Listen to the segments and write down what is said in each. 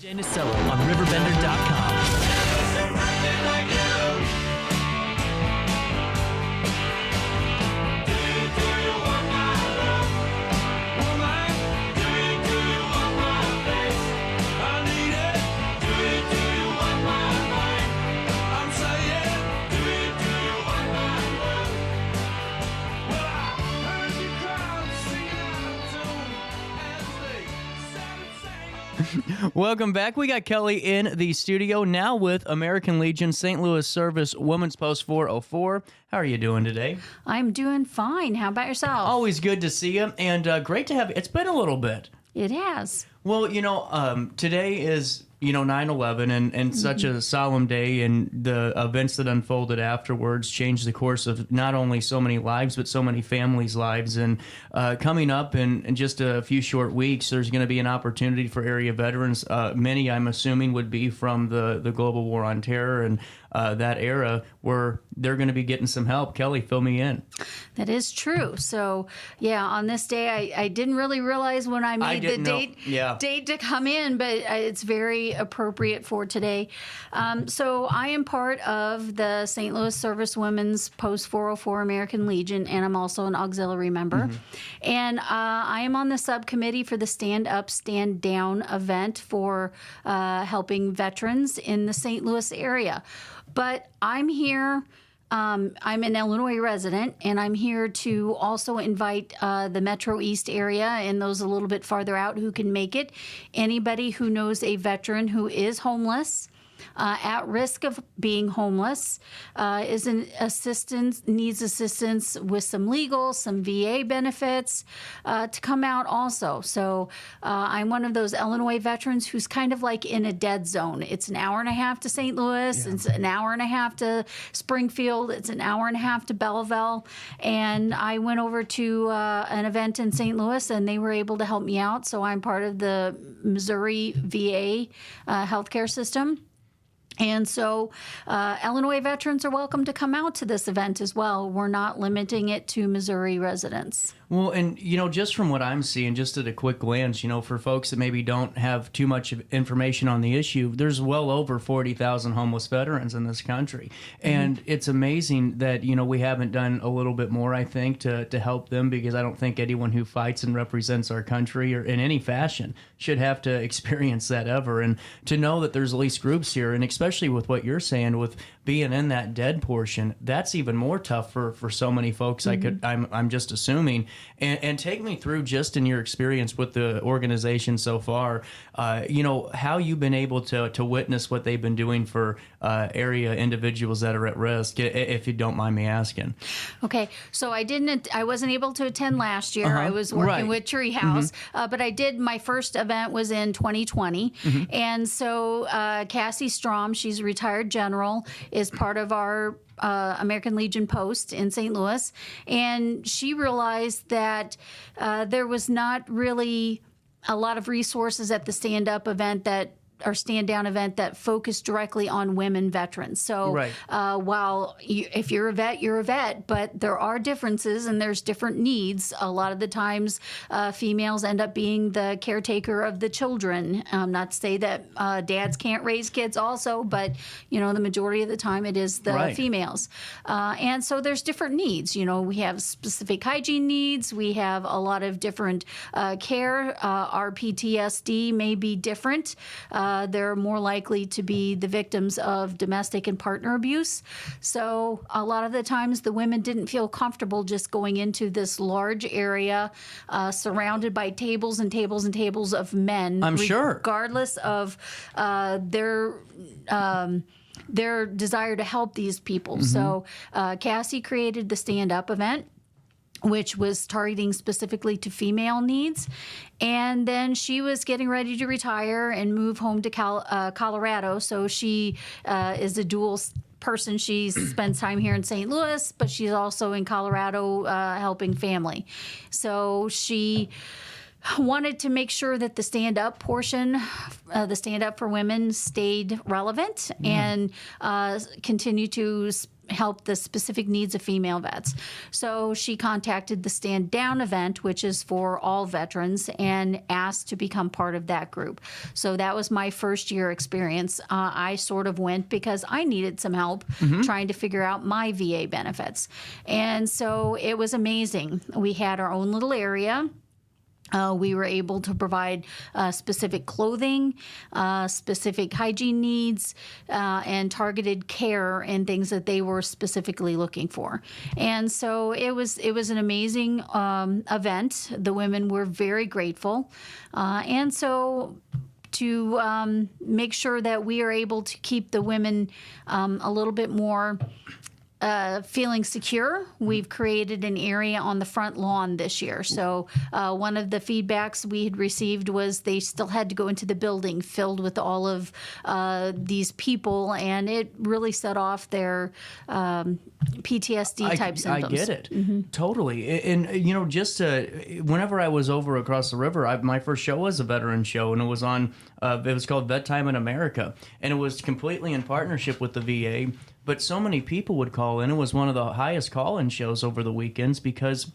on RiverBender.com. Welcome back. We got Kelly in the studio now with American Legion St. Louis Service Women's Post 404. How are you doing today? I'm doing fine. How about yourself? Always good to see you, and great to have you. It's been a little bit. It has. Well, today is 9/11 and such a solemn day, and the events that unfolded afterwards changed the course of not only so many lives but so many families' lives. And coming up in just a few short weeks, there's going to be an opportunity for area veterans. Many, I'm assuming, would be from the global war on terror and that era, where they're going to be getting some help. Kelly, fill me in. That is true. So, yeah, on this day, I didn't really realize when I made the date to come in, but it's very appropriate for today. So I am part of the St. Louis Service Women's Post 404 American Legion, and I'm also an auxiliary member. And I am on the subcommittee for the Stand Up, Stand Down event for helping veterans in the St. Louis area. But I'm here. I'm an Illinois resident, and I'm here to also invite the Metro East area and those a little bit farther out who can make it. Anybody who knows a veteran who is homeless, at risk of being homeless, needs assistance with some legal, some VA benefits, to come out also. So I'm one of those Illinois veterans who's kind of like in a dead zone. It's an hour and a half to St. Louis. Yeah. It's an hour and a half to Springfield. It's an hour and a half to Belleville. And I went over to an event in St. Louis, and they were able to help me out. So I'm part of the Missouri VA healthcare system. And so Illinois veterans are welcome to come out to this event as well. We're not limiting it to Missouri residents. Well, and, just from what I'm seeing, just at a quick glance, for folks that maybe don't have too much information on the issue, there's well over 40,000 homeless veterans in this country. And it's amazing that, we haven't done a little bit more, I think, to help them, because I don't think anyone who fights and represents our country or in any fashion should have to experience that ever. And to know that there's at least groups here, and especially with what you're saying, with being in that dead portion, that's even more tough for so many folks. I'm just assuming. And take me through, just in your experience with the organization so far, how you've been able to witness what they've been doing for area individuals that are at risk, if you don't mind me asking. Okay, so I wasn't able to attend last year. I was working with Treehouse, but I did. My first event was in 2020, and so Cassie Strom, she's a retired general, is part of our American Legion post in St. Louis, and she realized that there was not really a lot of resources at the stand-up event stand-down event that focused directly on women veterans. So while if you're a vet, you're a vet, but there are differences and there's different needs. A lot of the times females end up being the caretaker of the children. Not to say that dads can't raise kids also, but, the majority of the time it is the females. And so there's different needs. We have specific hygiene needs. We have a lot of different care. Our PTSD may be different. They're more likely to be the victims of domestic and partner abuse. So a lot of the times the women didn't feel comfortable just going into this large area surrounded by tables and tables and tables of men. I'm sure. Regardless of their desire to help these people. So Cassie created the Stand Up event, which was targeting specifically to female needs. And then she was getting ready to retire and move home to Colorado. So she is a dual person. She spends time here in St. Louis, but she's also in Colorado helping family. So she wanted to make sure that the stand-up portion, the stand-up for women, stayed relevant and continue to help the specific needs of female vets. So she contacted the Stand Down event, which is for all veterans, and asked to become part of that group. So that was my first year experience. I sort of went because I needed some help trying to figure out my VA benefits. And so it was amazing. We had our own little area. We were able to provide specific clothing, specific hygiene needs, and targeted care and things that they were specifically looking for. And so it was an amazing event. The women were very grateful. And so to make sure that we are able to keep the women a little bit more feeling secure, we've created an area on the front lawn this year. So one of the feedbacks we had received was they still had to go into the building filled with all of these people, and it really set off their PTSD type symptoms. I get it. Totally. And, just whenever I was over across the river, my first show was a veteran show, and it was on, it was called Vet Time in America, and it was completely in partnership with the VA. But so many people would call in. It was one of the highest call-in shows over the weekends because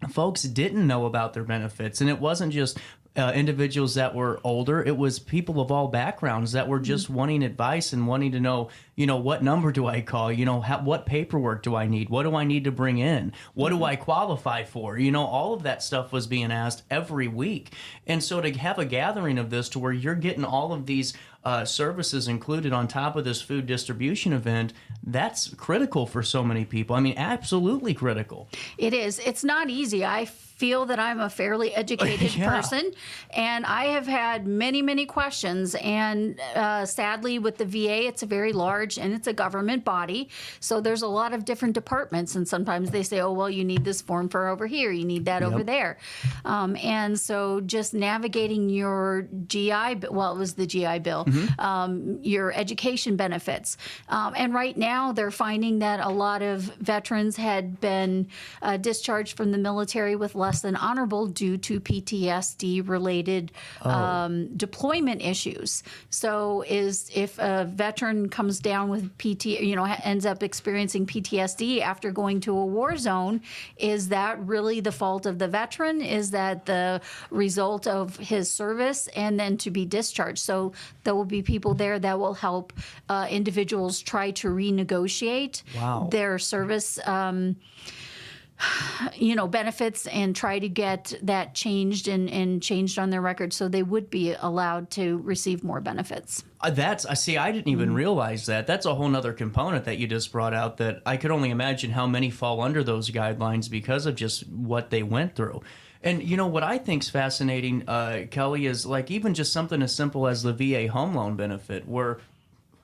folks didn't know about their benefits. And it wasn't just individuals that were older. It was people of all backgrounds that were just wanting advice and wanting to know, what number do I call? What paperwork do I need? What do I need to bring in? What do I qualify for? All of that stuff was being asked every week. And so to have a gathering of this to where you're getting all of these services included on top of this food distribution event, that's critical for so many people. I mean, absolutely critical. It is. It's not easy. I feel that I'm a fairly educated person, and I have had many, many questions. And sadly, with the VA, it's a very large and it's a government body. So there's a lot of different departments. And sometimes they say, oh, well, you need this form for over here. You need that over there. And so just navigating your GI, well, it was the GI Bill, your education benefits. And right now they're finding that a lot of veterans had been discharged from the military with less than honorable due to PTSD-related deployment issues. So if a veteran comes down with ends up experiencing PTSD after going to a war zone, is that really the fault of the veteran? Is that the result of his service and then to be discharged? So there will be people there that will help individuals try to renegotiate their service benefits and try to get that changed and changed on their record so they would be allowed to receive more benefits. I didn't even realize that. That's a whole nother component that you just brought out that I could only imagine how many fall under those guidelines because of just what they went through. And what I think's fascinating, Kelly, is like even just something as simple as the VA home loan benefit where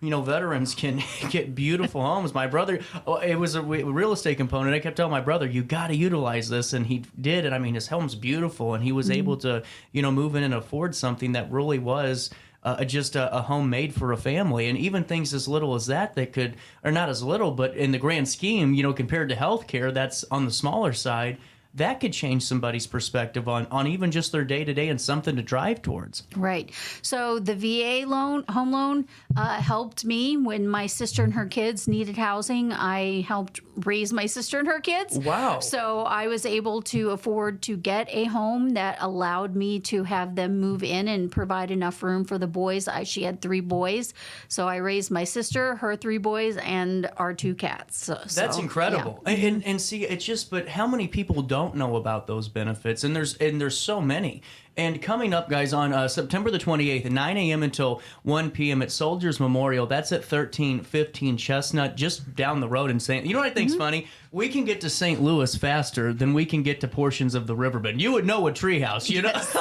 veterans can get beautiful homes. My brother, it was a real estate component. I kept telling my brother, you got to utilize this. And he did. And I mean, his home's beautiful. And he was able to, move in and afford something that really was just a home made for a family. And even things as little as that could, or not as little, but in the grand scheme, compared to healthcare, that's on the smaller side. That could change somebody's perspective on even just their day-to-day and something to drive towards. Right. So the VA home loan, helped me when my sister and her kids needed housing. I helped raise my sister and her kids. Wow. So I was able to afford to get a home that allowed me to have them move in and provide enough room for the boys. She had 3 boys. So I raised my sister, her 3 boys, and our 2 cats. That's incredible. Yeah. And see, it's just, but how many people don't know about those benefits? And there's so many. And coming up, guys, on September the 28th at 9 a.m. until 1 p.m. at Soldiers Memorial, that's at 1315 Chestnut, just down the road in St. You know what I think's funny? We can get to St. Louis faster than we can get to portions of the Riverbend. You would know a treehouse, you know? Yes.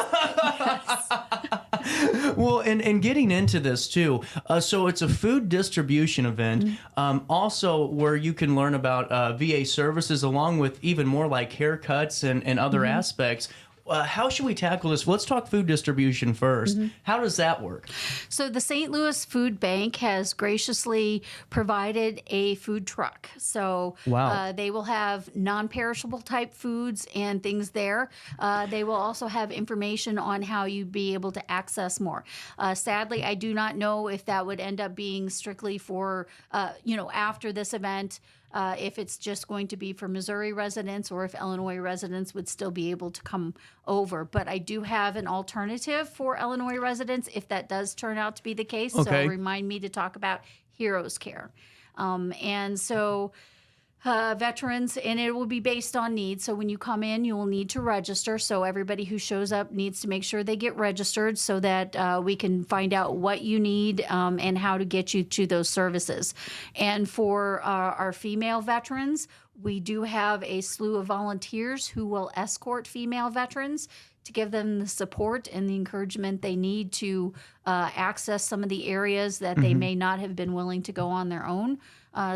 Well, and getting into this, too, so it's a food distribution event, also where you can learn about VA services along with even more like haircuts and other aspects. how should we tackle this? Let's talk food distribution first. How does that work? So the St. Louis Food Bank has graciously provided a food truck. So Wow. they will have non-perishable type foods and things there. They will also have information on how you'd be able to access more. Sadly, I do not know if that would end up being strictly for, after this event, if it's just going to be for Missouri residents or if Illinois residents would still be able to come over. But I do have an alternative for Illinois residents if that does turn out to be the case. Okay. So remind me to talk about Heroes Care. And so veterans, and it will be based on needs. So when you come in, you will need to register. So everybody who shows up needs to make sure they get registered so that we can find out what you need and how to get you to those services. And for our female veterans, we do have a slew of volunteers who will escort female veterans to give them the support and the encouragement they need to access some of the areas that they may not have been willing to go on their own.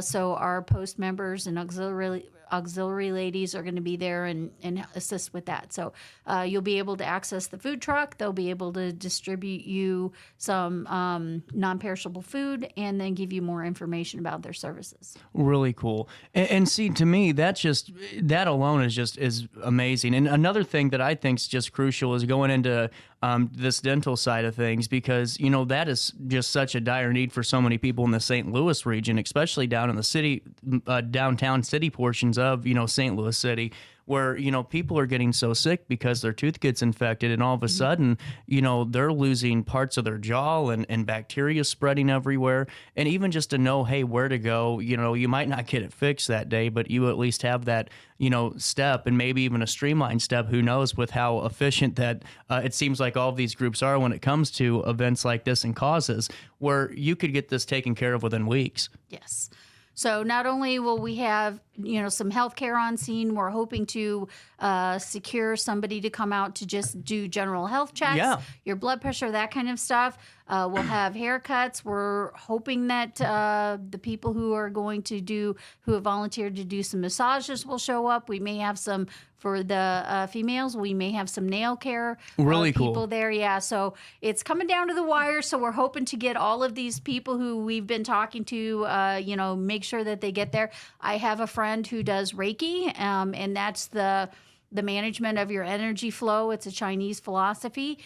So our post members and auxiliary ladies are going to be there and assist with that. So you'll be able to access the food truck. They'll be able to distribute you some non-perishable food and then give you more information about their services. Really cool. And see, to me, that alone is amazing. And another thing that I think is just crucial is going into this dental side of things, because, that is just such a dire need for so many people in the St. Louis region, especially down in the city, downtown city portions of, St. Louis City, where, people are getting so sick because their tooth gets infected, and all of a sudden, they're losing parts of their jaw and bacteria spreading everywhere. And even just to know, hey, where to go, you might not get it fixed that day, but you at least have that, step, and maybe even a streamlined step, who knows, with how efficient that it seems like all of these groups are when it comes to events like this and causes, where you could get this taken care of within weeks. Yes. So not only will we have, some healthcare on scene, we're hoping to secure somebody to come out to just do general health checks, your blood pressure, that kind of stuff. We'll have haircuts. We're hoping that the people who have volunteered to do some massages will show up. We may have some for the females. We may have some nail care Really cool people there. Yeah, so it's coming down to the wire. So we're hoping to get all of these people who we've been talking to, make sure that they get there. I have a friend who does Reiki, and that's the management of your energy flow. It's a Chinese philosophy.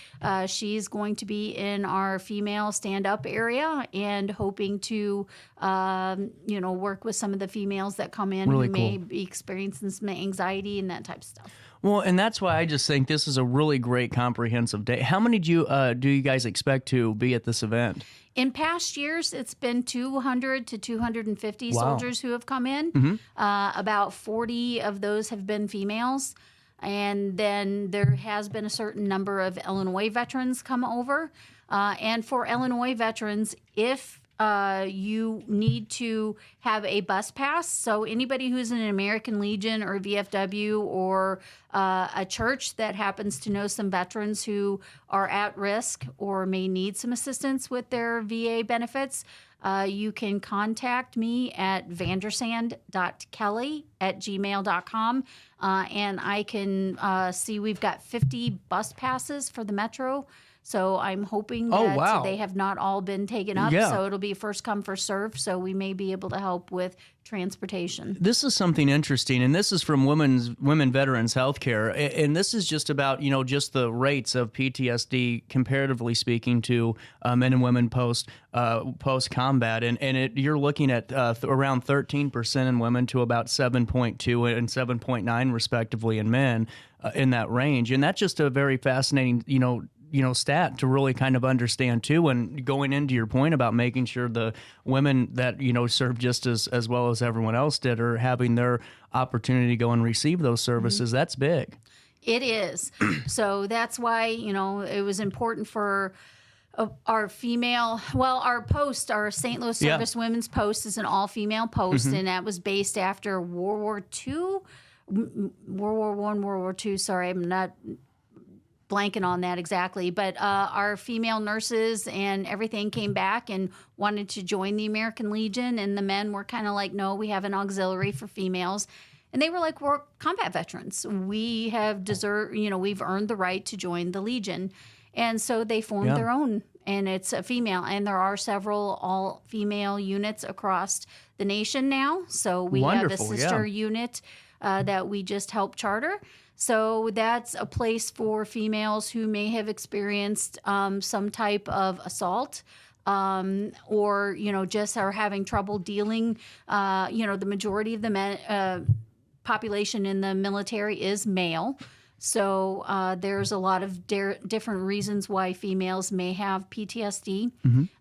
She's going to be in our female stand-up area and hoping to, work with some of the females that come in Really who cool. may be experiencing some anxiety and that type of stuff. Well, and that's why I just think this is a really great comprehensive day. How many do you guys expect to be at this event? In past years, it's been 200 to 250 Wow. soldiers who have come in. About 40 of those have been females. And then there has been a certain number of Illinois veterans come over. And for Illinois veterans, if you need to have a bus pass, so anybody who's in an American Legion or VFW or a church that happens to know some veterans who are at risk or may need some assistance with their VA benefits, you can contact me at vandersand.kelly@gmail.com, and I can see we've got 50 bus passes for the Metro. So I'm hoping that they have not all been taken up. Yeah. So it'll be first come, first serve. So we may be able to help with transportation. This is something interesting, and this is from Women Veterans Healthcare, and this is just about just the rates of PTSD comparatively speaking to men and women post combat, and you're looking at around 13% in women to about 7.2 and 7.9 respectively in men in that range, and that's just a very fascinating stat to really kind of understand too. And going into your point about making sure the women that serve just as well as everyone else did are having their opportunity to go and receive those services, that's big. It is. So that's why it was important for our female, our post, our St. Louis Service Women's Post is an all-female post, and that was based after World War II, World War I, World War II. Sorry, I'm not blanking on that exactly, but our female nurses and everything came back and wanted to join the American Legion, and the men were kind of like, no, we have an auxiliary for females. And they were like, we're combat veterans. We have we've earned the right to join the Legion. And so they formed their own, and it's a female. And there are several all-female units across the nation now. So we have a sister unit that we just helped charter. So that's a place for females who may have experienced some type of assault, or, just are having trouble dealing. The majority of the population in the military is male. So there's a lot of different reasons why females may have PTSD.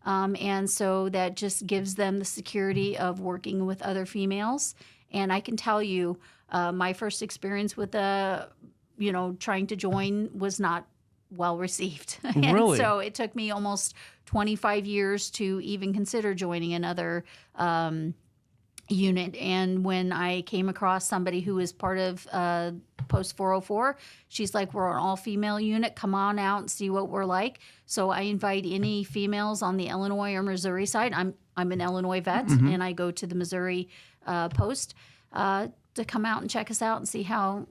And so that just gives them the security of working with other females. And I can tell you, my first experience with trying to join was not well received. And so it took me almost 25 years to even consider joining another unit. And when I came across somebody who was part of Post 404, she's like, we're an all-female unit. Come on out and see what we're like. So I invite any females on the Illinois or Missouri side. I'm an Illinois vet, and I go to the Missouri post to come out and check us out and see how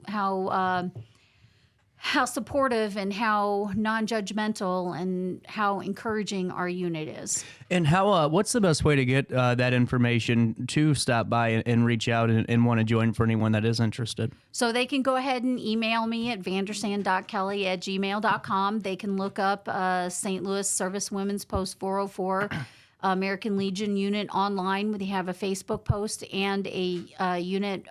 supportive and how non-judgmental and how encouraging our unit is. And how what's the best way to get that information to stop by and reach out and want to join for anyone that is interested? So they can go ahead and email me at vandersand.kelly@gmail.com. They can look up St. Louis Service Women's Post 404 American Legion unit online. They have a Facebook post and a unit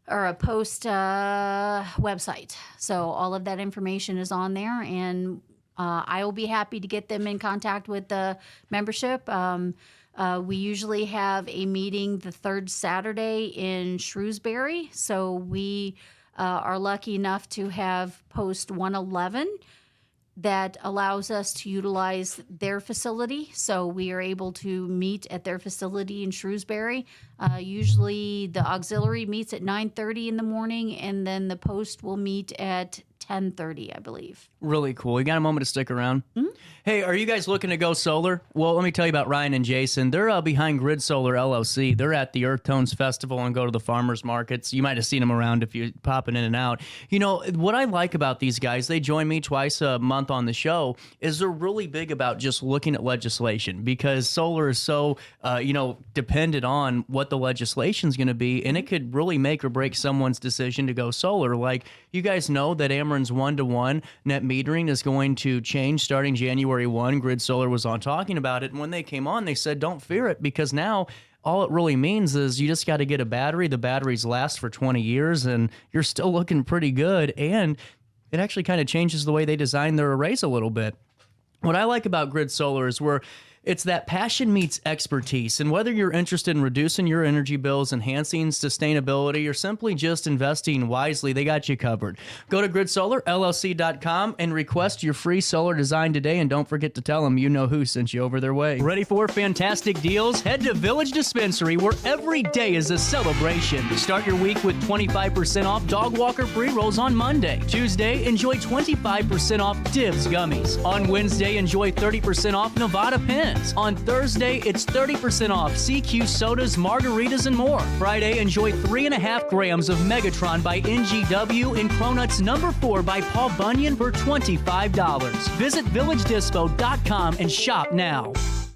or a post website. So all of that information is on there, and I will be happy to get them in contact with the membership. We usually have a meeting the third Saturday in Shrewsbury. So we are lucky enough to have Post 111 that allows us to utilize their facility. So we are able to meet at their facility in Shrewsbury. Usually the auxiliary meets at 9:30 in the morning, and then the post will meet at 10:30, I believe. Really cool. You got a moment to stick around? Hey, are you guys looking to go solar? Well, let me tell you about Ryan and Jason. They're behind Grid Solar LLC. They're at the Earth Tones Festival and go to the farmers markets. You might have seen them around if you're popping in and out. What I like about these guys, they join me twice a month on the show, is they're really big about just looking at legislation, because solar is so, dependent on what the legislation's going to be, and it could really make or break someone's decision to go solar. Like, you guys know that Ameren's 1-to-1 net metering is going to change starting January 1. Grid Solar was on talking about it, and when they came on, they said, don't fear it, because now all it really means is you just got to get a battery. The batteries last for 20 years, and you're still looking pretty good, and it actually kind of changes the way they design their arrays a little bit. What I like about Grid Solar is it's that passion meets expertise. And whether you're interested in reducing your energy bills, enhancing sustainability, or simply just investing wisely, they got you covered. Go to gridsolarllc.com and request your free solar design today. And don't forget to tell them you know who sent you over their way. Ready for fantastic deals? Head to Village Dispensary, where every day is a celebration. Start your week with 25% off Dog Walker pre-rolls on Monday. Tuesday, enjoy 25% off Divs gummies. On Wednesday, enjoy 30% off Nevada Pen. On Thursday, it's 30% off CQ sodas, margaritas, and more. Friday, enjoy 3.5 grams of Megatron by NGW and Cronuts No. 4 by Paul Bunyan for $25. Visit villagedispo.com and shop now.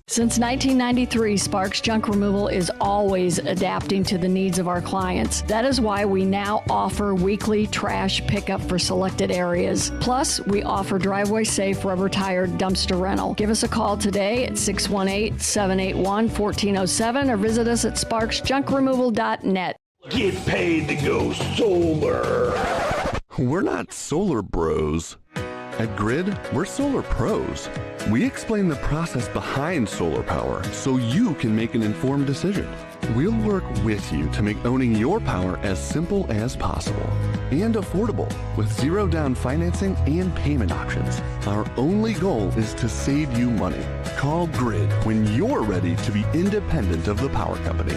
Since 1993, Sparks Junk Removal is always adapting to the needs of our clients. That is why we now offer weekly trash pickup for selected areas. Plus, we offer driveway-safe rubber-tired dumpster rental. Give us a call today at 618-781-1407 or visit us at sparksjunkremoval.net. Get paid to go solar. We're not solar bros. At Grid, we're solar pros. We explain the process behind solar power so you can make an informed decision. We'll work with you to make owning your power as simple as possible and affordable with zero down financing and payment options. Our only goal is to save you money. Call Grid when you're ready to be independent of the power company.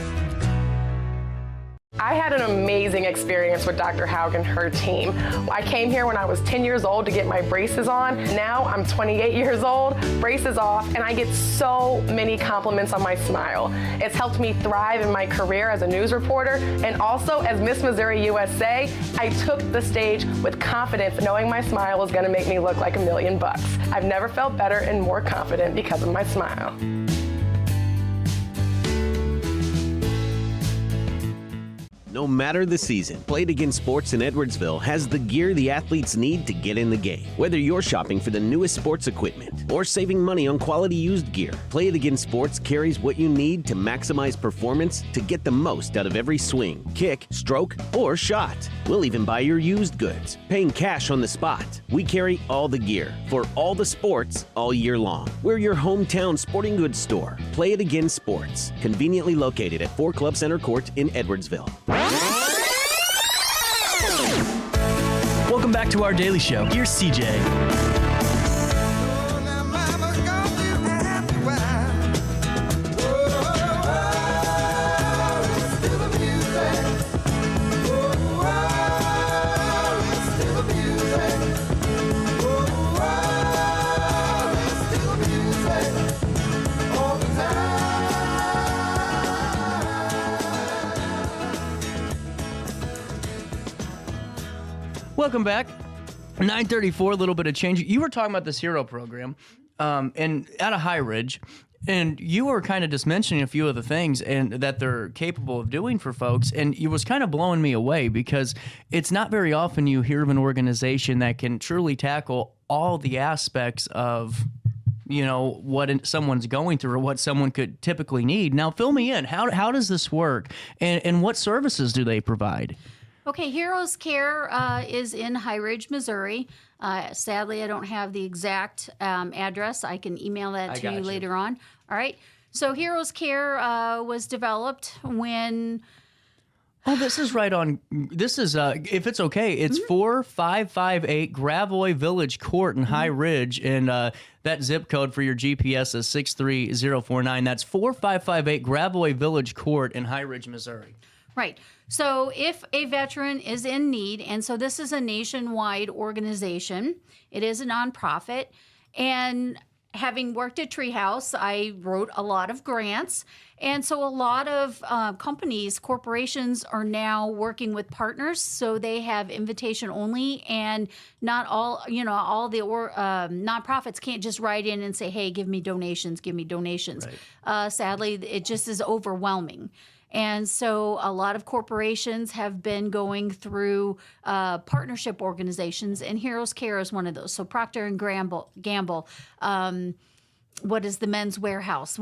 I had an amazing experience with Dr. Haug and her team. I came here when I was 10 years old to get my braces on. Now I'm 28 years old, braces off, and I get so many compliments on my smile. It's helped me thrive in my career as a news reporter, and also as Miss Missouri USA, I took the stage with confidence, knowing my smile was gonna make me look like $1 million. I've never felt better and more confident because of my smile. No matter the season, Play It Again Sports in Edwardsville has the gear the athletes need to get in the game. Whether you're shopping for the newest sports equipment or saving money on quality used gear, Play It Again Sports carries what you need to maximize performance to get the most out of every swing, kick, stroke, or shot. We'll even buy your used goods, paying cash on the spot. We carry all the gear for all the sports all year long. We're your hometown sporting goods store. Play It Again Sports, conveniently located at 4 Club Center Court in Edwardsville. Welcome back to our daily show. Here's CJ. Welcome back. 9:34, a little bit of change. You were talking about this HERO program and out of High Ridge, and you were kind of just mentioning a few of the things and that they're capable of doing for folks, and it was kind of blowing me away because it's not very often you hear of an organization that can truly tackle all the aspects of what someone's going through or what someone could typically need. Now, fill me in. How does this work, and what services do they provide? Okay, Heroes Care is in High Ridge, Missouri. Sadly, I don't have the exact address. I can email that to you later on. All right. So Heroes Care was developed when... Oh, this is right on. This is, if it's okay, it's 4558 Gravois Village Court in High Ridge, and that zip code for your GPS is 63049. That's 4558 Gravois Village Court in High Ridge, Missouri. Right. So if a veteran is in need, and so this is a nationwide organization, it is a nonprofit, and having worked at Treehouse, I wrote a lot of grants, and so a lot of corporations are now working with partners, so they have invitation only, and not all, all the nonprofits can't just write in and say, hey, give me donations. Right. Sadly, it just is overwhelming. And so a lot of corporations have been going through partnership organizations, and Heroes Care is one of those. So Procter & Gamble, what is the Men's Warehouse,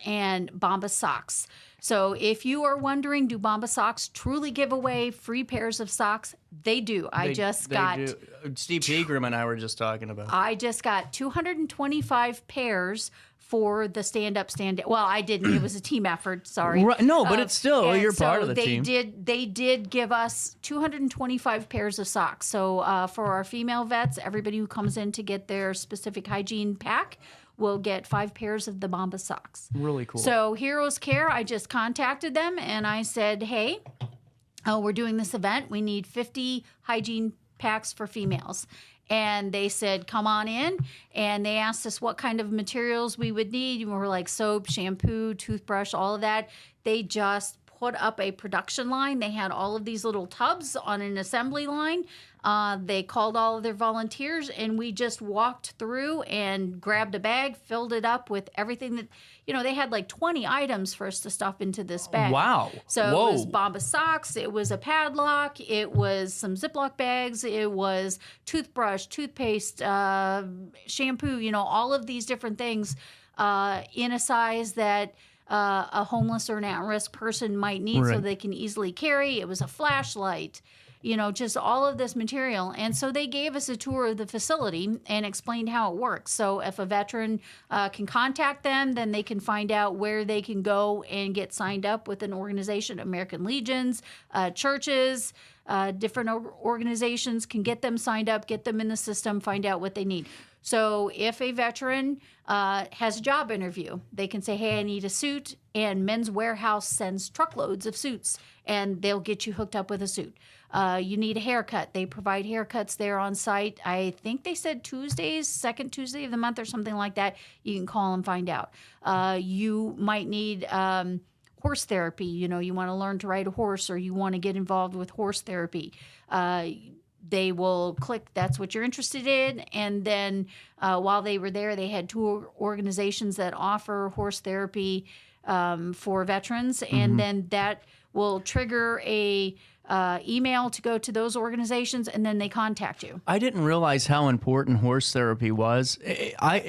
and Bomba Socks. So if you are wondering, do Bomba Socks truly give away free pairs of socks? They do. Steve Pegram and I were just talking about. I just got 225 pairs for the stand-up. Well, I didn't. It was a team effort. Sorry. Right. No, but it's still, you're part of the team. They did give us 225 pairs of socks. So for our female vets, everybody who comes in to get their specific hygiene pack will get 5 pairs of the Bomba socks. Really cool. So Heroes Care, I just contacted them and I said, hey, we're doing this event. We need 50 hygiene packs for females. And they said, come on in. And they asked us what kind of materials we would need. And we were like soap, shampoo, toothbrush, all of that. They just put up a production line. They had all of these little tubs on an assembly line. They called all of their volunteers, and we just walked through and grabbed a bag, filled it up with everything that, they had like 20 items for us to stuff into this bag. Wow. So It was Bomba socks, it was a padlock, it was some Ziploc bags, it was toothbrush, toothpaste, shampoo, all of these different things in a size that a homeless or an at-risk person might need, so they can easily carry. It was a flashlight. Just all of this material. And so they gave us a tour of the facility and explained how it works. So if a veteran can contact them, then they can find out where they can go and get signed up with an organization. American Legions, churches, different organizations can get them signed up, get them in the system, find out what they need. So if a veteran has a job interview, they can say, hey, I need a suit, and Men's Warehouse sends truckloads of suits, and they'll get you hooked up with a suit. You need a haircut. They provide haircuts there on site. I think they said Tuesdays, second Tuesday of the month or something like that. You can call and find out. You might need horse therapy. You want to learn to ride a horse, or you want to get involved with horse therapy. They will click, that's what you're interested in. And then while they were there, they had 2 organizations that offer horse therapy for veterans. And then that will trigger a email to go to those organizations, and then they contact you. I didn't realize how important horse therapy was.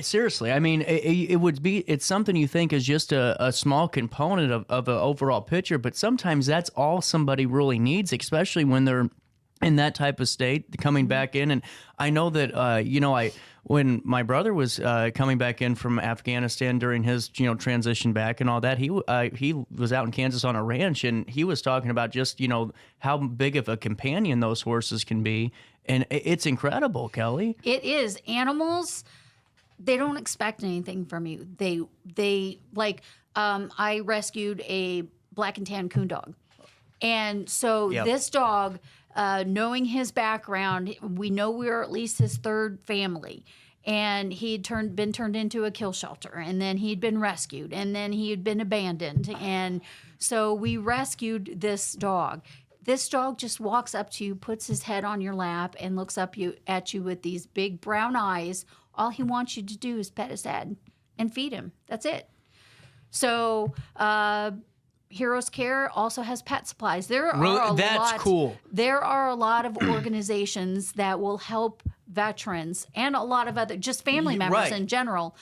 Seriously, I mean, it's something you think is just a small component of an overall picture, but sometimes that's all somebody really needs, especially when they're in that type of state, coming back in. And I know that, when my brother was coming back in from Afghanistan during his, transition back and all that, he was out in Kansas on a ranch, and he was talking about just, how big of a companion those horses can be. And it's incredible, Kelly. It is. Animals, they don't expect anything from you. They like, I rescued a black and tan coon dog. And so this dog, knowing his background, we know we're at least his 3rd family. And he'd been turned into a kill shelter, and then he'd been rescued, and then he had been abandoned. And so we rescued this dog. This dog just walks up to you, puts his head on your lap, and looks up at you with these big brown eyes. All he wants you to do is pet his head and feed him. That's it. So Heroes Care also has pet supplies. That's cool. There are a lot of organizations that will help veterans and a lot of other, just family members in general,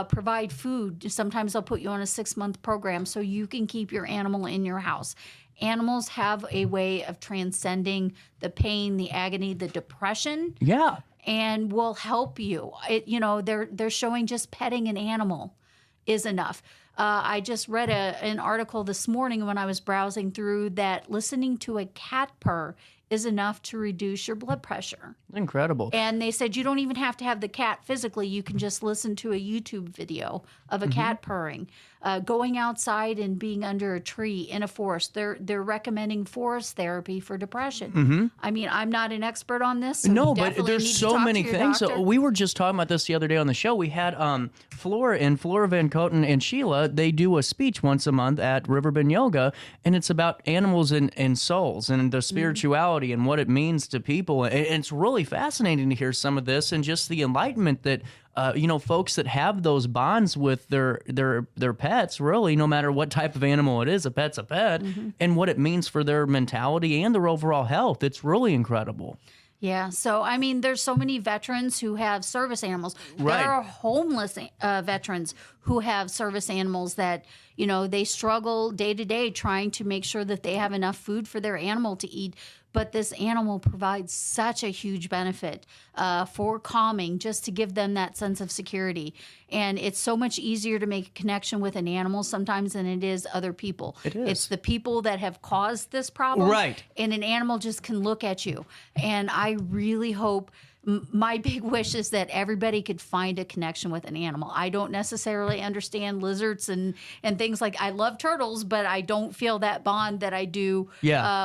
provide food. Sometimes they'll put you on a 6-month program so you can keep your animal in your house. Animals have a way of transcending the pain, the agony, the depression. Yeah. And will help you. They're showing just petting an animal is enough. I just read an article this morning when I was browsing through that listening to a cat purr is enough to reduce your blood pressure. Incredible. And they said you don't even have to have the cat physically. You can just listen to a YouTube video of a cat purring. Going outside and being under a tree in a forest. They're recommending forest therapy for depression. I mean, I'm not an expert on this. So no, but there's so many things. So we were just talking about this the other day on the show. We had Flora Van Coten and Sheila. They do a speech once a month at Riverbend Yoga, and it's about animals and souls and the spirituality and what it means to people. And it's really fascinating to hear some of this and just the enlightenment that folks that have those bonds with their pets, really, no matter what type of animal it is, a pet's a pet, and what it means for their mentality and their overall health. It's really incredible. Yeah. So, I mean, there's so many veterans who have service animals. Right. There are homeless veterans who have service animals that, they struggle day to day trying to make sure that they have enough food for their animal to eat. But this animal provides such a huge benefit for calming, just to give them that sense of security. And it's so much easier to make a connection with an animal sometimes than it is other people. It is. It's the people that have caused this problem. Right. And an animal just can look at you. And I really hope, my big wish is that everybody could find a connection with an animal. I don't necessarily understand lizards and things like, I love turtles, but I don't feel that bond that I do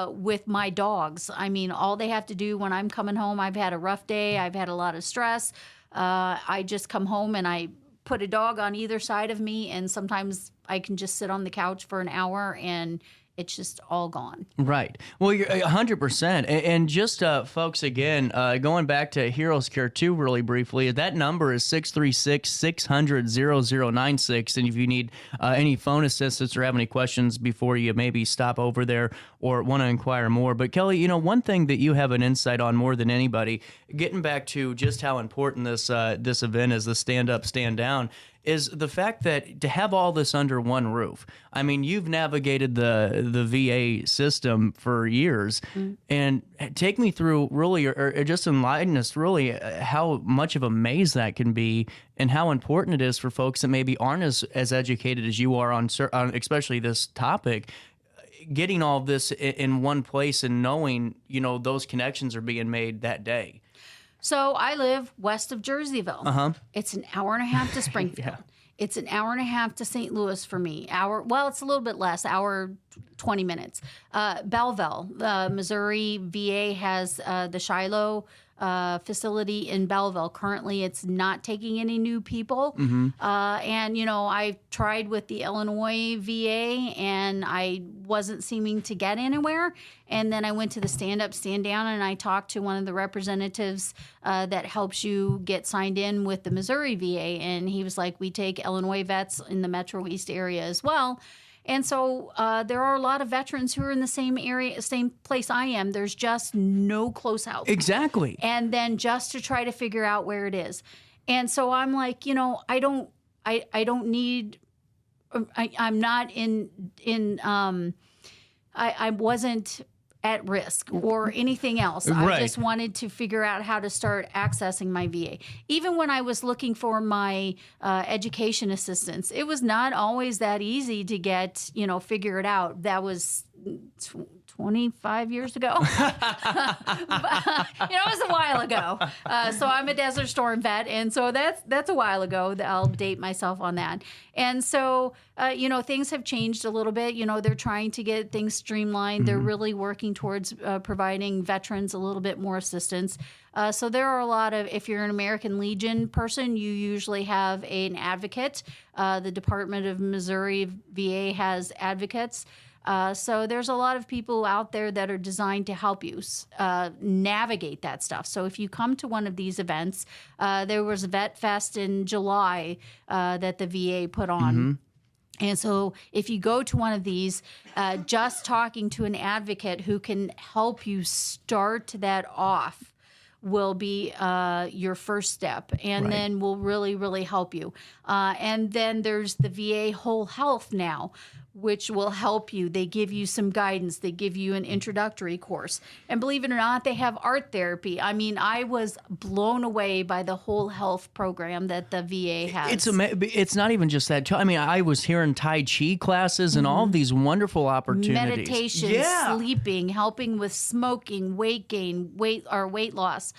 with my dogs. I mean, all they have to do when I'm coming home, I've had a rough day, I've had a lot of stress. I just come home and I put a dog on either side of me, and sometimes I can just sit on the couch for an hour and it's just all gone. Right. Well, you're 100%. And just, folks, again, going back to Heroes Care 2 really briefly, that number is 636-600-0096. And if you need any phone assistance or have any questions before you maybe stop over there or want to inquire more. But, Kelly, one thing that you have an insight on more than anybody, getting back to just how important this event is, the stand up, stand down, is the fact that to have all this under one roof. I mean, you've navigated the VA system for years, and take me through really, or just enlighten us really, how much of a maze that can be, and how important it is for folks that maybe aren't as educated as you are on especially this topic, getting all this in one place and knowing, those connections are being made that day. So I live west of Jerseyville. It's an hour and a half to Springfield. It's an hour and a half to St. Louis for me. It's a little bit less, hour 20 minutes. Belleville, Missouri VA has the Shiloh facility in Belleville. Currently, it's not taking any new people. And, I tried with the Illinois VA, and I wasn't seeming to get anywhere. And then I went to the Stand Up, Stand Down, and I talked to one of the representatives that helps you get signed in with the Missouri VA. And he was like, we take Illinois vets in the Metro East area as well. And so there are a lot of veterans who are in the same area, same place I am. There's just no close help. Exactly. And then just to try to figure out where it is. And so I'm like, I don't need, I'm not I wasn't at risk or anything else. Right. I just wanted to figure out how to start accessing my VA. Even when I was looking for my education assistance, it was not always that easy to get, figure it out. That was 25 years ago. But, it was a while ago. So I'm a Desert Storm vet, and so that's a while ago. I'll date myself on that. And so, things have changed a little bit. They're trying to get things streamlined. They're really working towards providing veterans a little bit more assistance. So there are a lot of, if you're an American Legion person, you usually have an advocate. The Department of Missouri VA has advocates. So there's a lot of people out there that are designed to help you navigate that stuff. So if you come to one of these events, there was a Vet Fest in July that the VA put on. And so if you go to one of these, just talking to an advocate who can help you start that off will be your first step, and then will really, really help you. And then there's the VA Whole Health now, which will help you. They give you some guidance. They give you an introductory course. And believe it or not, they have art therapy. I mean, I was blown away by the whole health program that the VA has. It's not even just that. I mean, I was hearing Tai Chi classes and all of these wonderful opportunities. Meditation, sleeping, helping with smoking, weight gain, weight loss,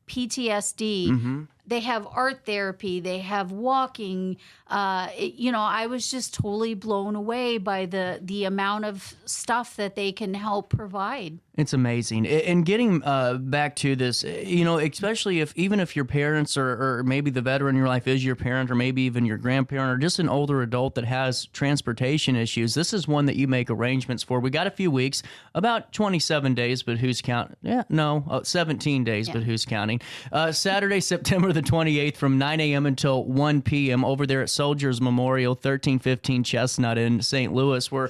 PTSD. They have art therapy. They have walking. I was just totally blown away by the amount of stuff that they can help provide. It's amazing. And getting back to this, especially even if your parents or maybe the veteran in your life is your parent or maybe even your grandparent or just an older adult that has transportation issues, this is one that you make arrangements for. We got a few weeks, about 27 days, but who's counting? 17 days, but who's counting? Saturday, September the 28th from 9 a.m. until 1 p.m. over there at Soldiers Memorial, 1315 Chestnut in St. Louis, where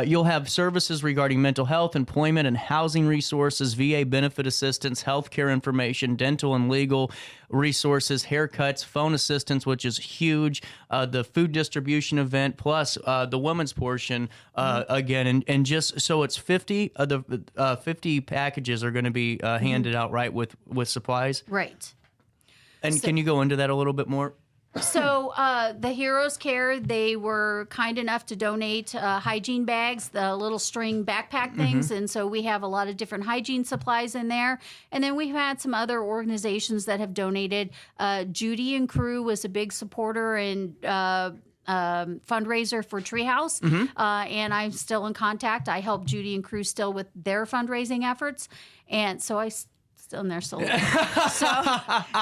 you'll have services regarding mental health, employment, and housing resources, VA benefit assistance, healthcare information, dental and legal resources, haircuts, phone assistance, which is huge, the food distribution event, plus the women's portion again. And just so it's 50 of the 50 packages are going to be handed out, right, with supplies? Right. And can you go into that a little bit more? So the Heroes Care, they were kind enough to donate hygiene bags, the little string backpack things. And so we have a lot of different hygiene supplies in there. And then we've had some other organizations that have donated. Judy and Crew was a big supporter and fundraiser for Treehouse. And I'm still in contact. I help Judy and Crew still with their fundraising efforts. And so in there so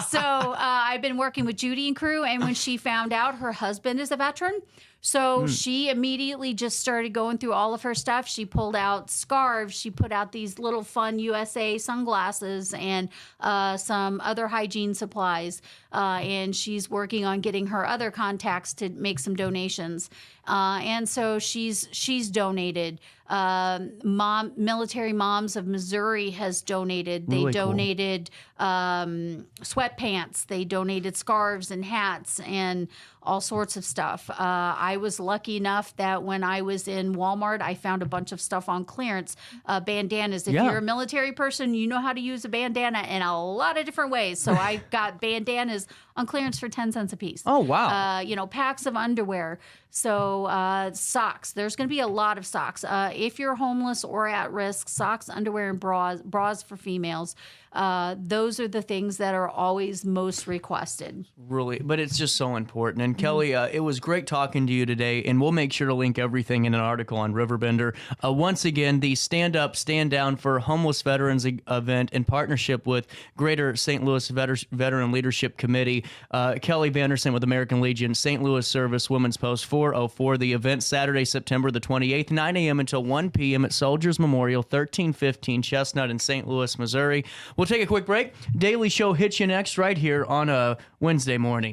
I've been working with Judy and Crew, and when she found out her husband is a veteran, so she immediately just started going through all of her stuff. She pulled out scarves. She put out these little fun USA sunglasses and some other hygiene supplies. And she's working on getting her other contacts to make some donations. And so she's donated. Military Moms of Missouri has donated. They really donated sweatpants. They donated scarves and hats and all sorts of stuff. I was lucky enough that when I was in Walmart, I found a bunch of stuff on clearance. Bandanas. If you're a military person, you know how to use a bandana in a lot of different ways. So I got bandanas on clearance for 10 cents a piece. Oh, wow. Packs of underwear. So socks. There's going to be a lot of socks. If you're homeless or at risk, socks, underwear, and bras for females. those are the things that are always most requested. Really, but it's just so important. And Kelly, it was great talking to you today, and we'll make sure to link everything in an article on Riverbender. Once again, the Stand Up, Stand Down for Homeless Veterans event in partnership with Greater St. Louis Veteran Leadership Committee. Kelly Vandersand with American Legion, St. Louis Service, Women's Post 404. The event Saturday, September the 28th, 9 a.m. until 1 p.m. at Soldiers Memorial, 1315 Chestnut in St. Louis, Missouri. We'll take a quick break. Daily Show hits you next right here on a Wednesday morning.